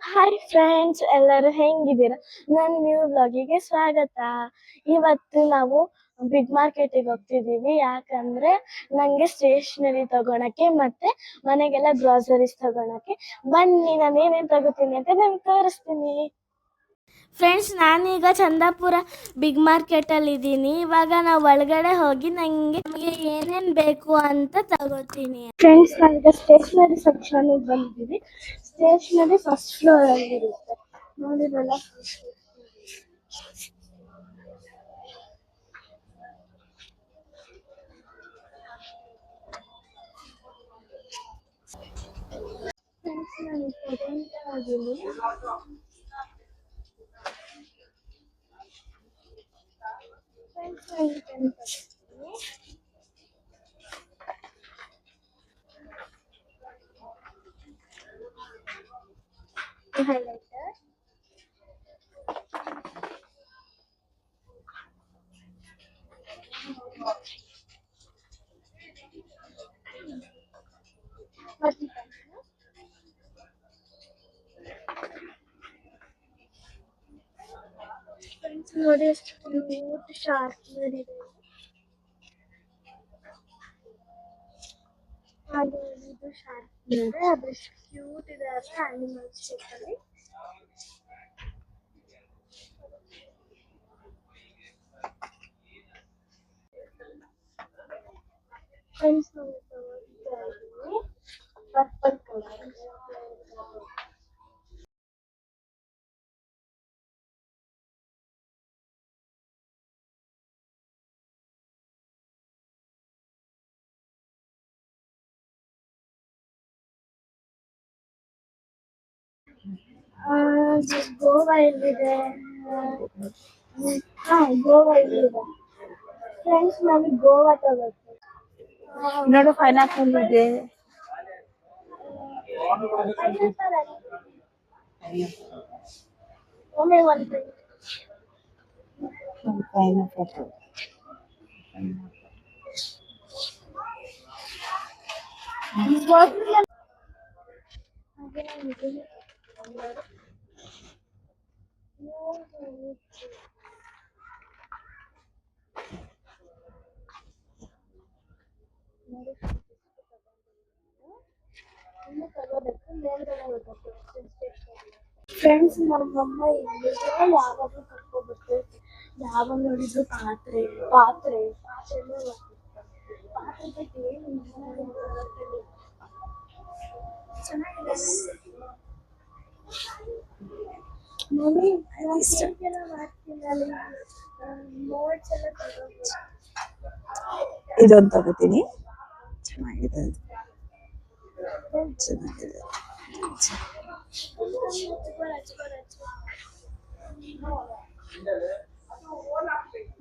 Hi friends, ಎಲ್ಲರೂ ಹೆಂಗಿದ್ದೀರಾ? ನನ್ನ new ವ್ಲಾಗಿಗೆ ಸ್ವಾಗತ. ಇವತ್ತು ನಾವು ಬಿಗ್ ಮಾರ್ಕೆಟಿಗೆ ಹೋಗ್ತಿದ್ದೀವಿ. ಯಾಕಂದ್ರೆ ನನಗೆ ಸ್ಟೇಷ್ನರಿ ತಗೊಳಕ್ಕೆ ಮತ್ತೆ ಮನೆಗೆಲ್ಲ ಗ್ರಾಸರೀಸ್ ತಗೊಳಕ್ಕೆ. ಬನ್ನಿ, ನಾನು ಏನೇನು ತಗೋತೀನಿ ಅಂತ ನಿಮ್ಗೆ ತೋರಿಸ್ತೀನಿ. ಫ್ರೆಂಡ್ಸ್, ನಾನೀಗ ಚಂದಾಪುರ ಬಿಗ್ ಮಾರ್ಕೆಟಲ್ಲಿ ಇದ್ದೀನಿ. ಇವಾಗ ನಾವು ಒಳಗಡೆ ಹೋಗಿ ನಮಗೆ ಏನೇನು ಬೇಕು ಅಂತ ತಗೋತೀನಿ. ಫ್ರೆಂಡ್ಸ್, ನಾವೀಗ ಸ್ಟೇಷ್ನರಿ ಸೆಕ್ಷನ್ಗೆ ಬಂದಿದ್ದೀವಿ. ಸ್ಟೇಷನರಿ ಫಸ್ಟ್ ಫ್ಲೋರ್ ಅಲ್ಲಿ ಇರುತ್ತೆ, ನೋಡಿರಲ್ಲ. ಫ್ರೆಂಡ್ಸ್, ನಾನು ತಗೊಂತ ಇದ್ದೀನಿ. highlighter, ಫ್ರೆಂಡ್ಸ್ ನೋಡಿ ಎಷ್ಟು ಕ್ಯೂಟ್ ಶಾರ್ಪ್ನರ್ ಇದೆ. ಹಾಗೆ ಇದು ಶಾರ್ಪ್ನರ್, ಅದೆಷ್ಟು ಕ್ಯೂಟ್ ಇದೆ ಅಂದ್ರೆ ಆನಿಮಲ್ಸ್ ಶೇಪಲ್ಲಿ. ಫ್ರೆಂಡ್ಸ್, ನಾವು ತಗೊಳ್ತಾ ಇದ್ದೀವಿ ಪರ್ಪಲ್ ಕಲರ್. ಗೋವಾ ಎಲ್ಲಿದೆ? ಗೋವಾ ಇಲ್ಲಿದೆ. ಫ್ರೆಂಡ್ಸ್, ನಮಗೆ ಗೋವಾ ತಗೋತೀವಿ. ನೋಡು, ಪೈನಾಪಲ್ ಇದೆ. ಒಮ್ಮೆ ಒಂದು ಪೈನಾಪಲ್ ಫ್ರೆಂಡ್ಸ್, ನಮ್ಮಮ್ಮ ಇಲ್ಲಿಗೆ ಯಾವಾಗಲೂ ಕರ್ಕೊಂಡ್ಬರ್ತೈತಿ. ಯಾವಾಗ ನೋಡಿದ್ರು ಪಾತ್ರೆ ಪಾತ್ರೆ ಪಾತ್ರೆನೇ ಪಾತ್ರೆ ಬಗ್ಗೆ ಏನು ಚೆನ್ನಾಗಿದೆ. ಮಮ್ಮಿ ಹೀಗೆಲ್ಲ ಮಾಡ್ತೀನಿ ಅಲ್ಲಿ ನೋಟ್ಸ್ ಎಲ್ಲ ತಗೋಬೋದು. ಇದೊಂದು ತಗೋತೀನಿ. ಚೆನ್ನಾಗಿದೆ, ಚೆನ್ನಾಗಿದೆ.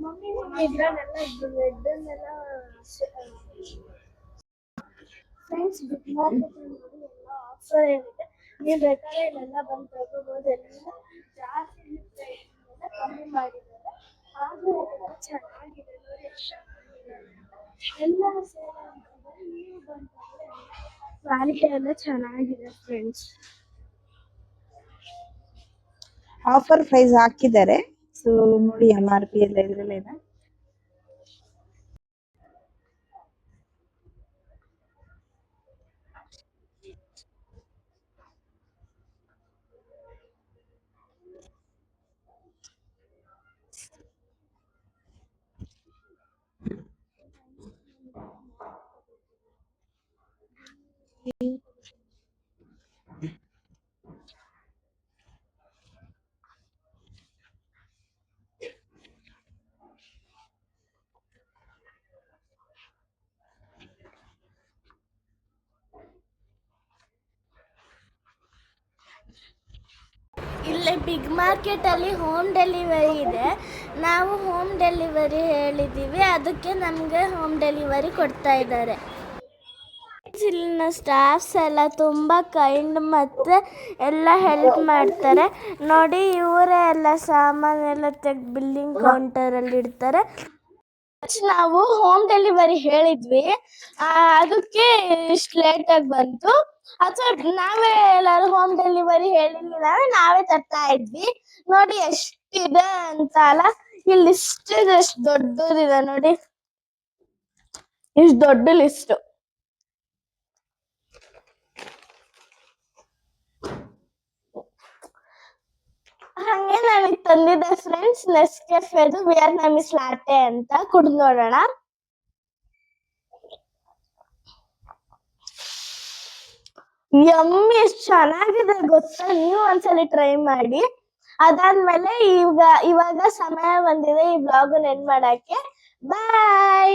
ಮಮ್ಮಿ ಇದ್ರಲ್ಲೆಲ್ಲ ರೆಡ್ಡನ್ನೆಲ್ಲ ಫ್ರೆಂಡ್ಸ್, ಬಿಗ್ ಮಾರ್ಕೆಟ್ ನೋಡಿ ಎಲ್ಲ ಆಫರ್ ಏನಿದೆ. ನೀವು ಬೇಕಾದ್ರೆ ಇಲ್ಲೆಲ್ಲ ಬಂದು ತಗೋಬೋದು. ಎಲ್ಲ ಜಾಸ್ತಿ ಎಲ್ಲ ಕಮ್ಮಿ ಮಾಡಿದ್ದಾರೆ. ಹಾಗೂ ಎಲ್ಲ ಚೆನ್ನಾಗಿದೆ ನೋಡಿ, ಎಲ್ಲ ಸೇಲ್ ಅಂತಿದ್ದಾರೆ. ನೀವು ಬಂದು ಕ್ವಾಲಿಟಿ ಎಲ್ಲ ಚೆನ್ನಾಗಿದೆ ಫ್ರೆಂಡ್ಸ್. ಆಫರ್ ಪ್ರೈಸ್ ಹಾಕಿದ್ದಾರೆ. ಸೊ ನೋಡಿ, MRP ಎಲ್ಲ ಇದ್ರಲ್ಲೇ ಇದೆ. ಇಲ್ಲಿ ಬಿಗ್ ಮಾರ್ಕೆಟಲ್ಲಿ ಹೋಮ್ ಡೆಲಿವರಿ ಇದೆ. ನಾವು ಹೋಮ್ ಡೆಲಿವರಿ ಹೇಳಿದ್ದೀವಿ, ಅದಕ್ಕೆ ನಮಗೆ ಹೋಮ್ ಡೆಲಿವರಿ ಕೊಡ್ತಾ ಇದ್ದಾರೆ. ಇಲ್ಲಿನ ಸ್ಟಾಫ್ಸ್ ಎಲ್ಲ ತುಂಬ ಕೈಂಡ್ ಮತ್ತು ಎಲ್ಲ ಹೆಲ್ಪ್ ಮಾಡ್ತಾರೆ. ನೋಡಿ, ಇವರೇ ಎಲ್ಲ ಸಾಮಾನೆಲ್ಲ ತೆಗೆದು ಬಿಲ್ಲಿಂಗ್ ಕೌಂಟರಲ್ಲಿ ಇಡ್ತಾರೆ. ನಾವು ಹೋಮ್ ಡೆಲಿವರಿ ಹೇಳಿದ್ವಿ, ಅದಕ್ಕೆ ಇಷ್ಟು ಲೇಟ್ ಆಗಿ ಬಂತು. ಅಥವಾ ನಾವೇ ಎಲ್ಲಾರು ಹೋಮ್ ಡೆಲಿವರಿ ಹೇಳಿರ್ಲಿಲ್ಲ ಅಂದ್ರೆ ನಾವೇ ತರ್ತಾ ಇದ್ವಿ. ನೋಡಿ ಎಷ್ಟಿದೆ ಅಂತ ಅಲ್ಲ, ಈ ಲಿಸ್ಟ್ ಎಷ್ಟು ದೊಡ್ಡದಿದೆ ನೋಡಿ, ಇಷ್ಟು ದೊಡ್ಡ ಲಿಸ್ಟ್. ಹಂಗೆ ನನಗೆ ತಂದಿದ್ದೆ ಫ್ರೆಂಡ್ಸ್ ನೆಸ್ಕೆಫೆದು ವಿಯಟ್ನಾಮೀಸ್ ಲಾಟೆ ಅಂತ, ಕುಡ್ದು ನೋಡೋಣ. ಯಮ್ಮಿ, ಎಷ್ಟು ಚೆನ್ನಾಗಿದೆ ಗೊತ್ತಾ, ನೀವು ಒಂದ್ಸಲಿ ಟ್ರೈ ಮಾಡಿ. ಅದಾದ್ಮೇಲೆ ಇವಾಗ ಸಮಯ ಬಂದಿದೆ ಈ ಬ್ಲಾಗ್ ಎಂಡ್ ಮಾಡಕ್ಕೆ. ಬಾಯ್.